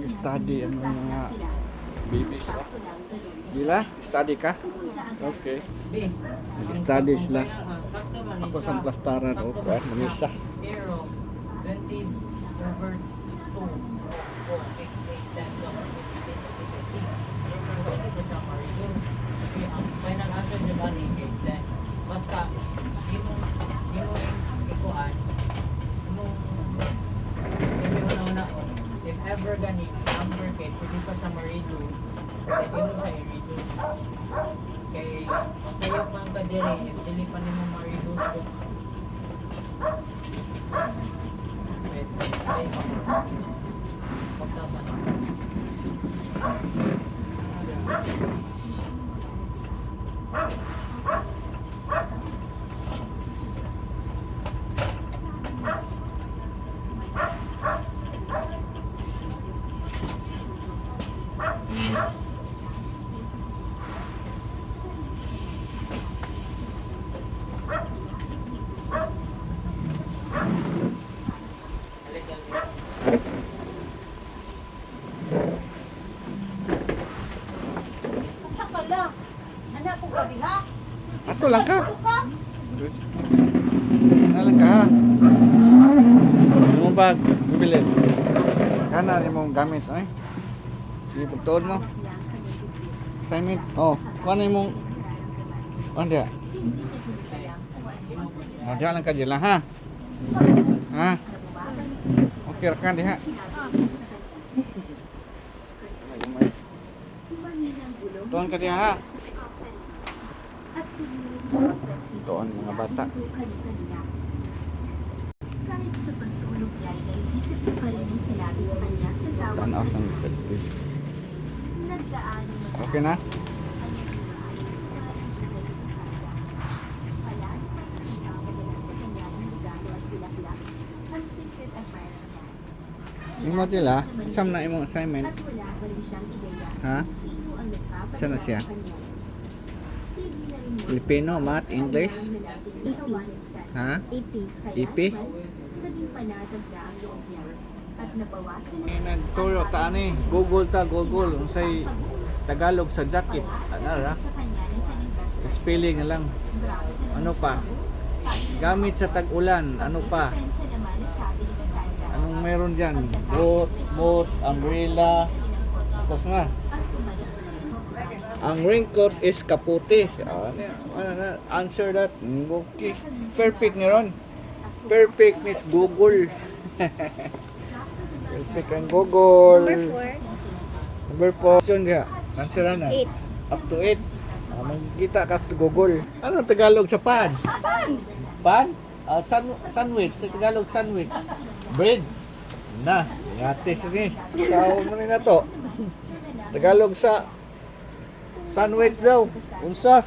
Study ang mga babies. Gila, study ka? Okay. Study sila. Ako sa plastaran o kuan, mamisa. Pero 20 over 2 4 6 8 10 12 final answer nyo gani kay basta yung ikuan nung una if ever gani number kay pwede pa siya ma-reduce kasi ino siya i-reduce kay masayo pa ang kadiri if dili pa nimo ma-reduce wait ay pagtasa na Ato lang ka. Nalang ka ha. Yung bag, bibilin. Kana ni mong gamit, ay. Sige, pagtuod mo. Assignment. Oh, kuha na mong... Kuha dia. Oh, dia lang ka dyan lang ha. Ha? Okay, rakan dia ha. Tuan ka dia ha. Ito ang mga bata. Kahit sa pagtulog ay isip ko pa rin ang sinabi sa kanya sa tawag Tanaw sang pwede. nagdaan Okay na? Yung mo tila, isang na imong assignment. Ha? Isa na siya? Filipino, Math, English? Ha? EP? Naging panatag na ang loob niya at nabawasan Nagturo ta ani, Google ta, Google. Unsay Tagalog sa jacket. Ano ra? sa kanya ng kanyang best Spelling na lang. Ano pa? Gamit sa tag-ulan. Ano pa? pensa naman ang sabi ni Cassandra Anong meron dyan? Boat, boats, umbrella. Tapos nga. at umalis na rin. Ang raincoat is kaputi. Answer that. Okay. Perfect ni Ron. Perfect Miss Google. Perfect ang Google. Number 4. Question ka. Answer na. 8. Up to 8. Magkita ka sa Google. Ano Tagalog sa pan? Pan? Sandwich. Sa Tagalog sandwich. Bread. Na. Ngatis ni. Sao mo na to. Tagalog sa sandwich daw. Unsa?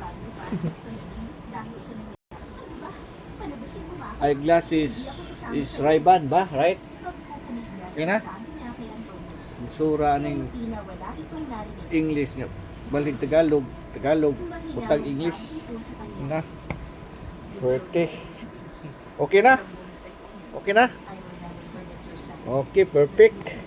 Eyeglass is Ray-Ban ba? Right? Okay na? Sura ning English niya. Balik Tagalog. Tagalog. Butang English. Na. Perfect. Okay na? Okay na? Okay, perfect.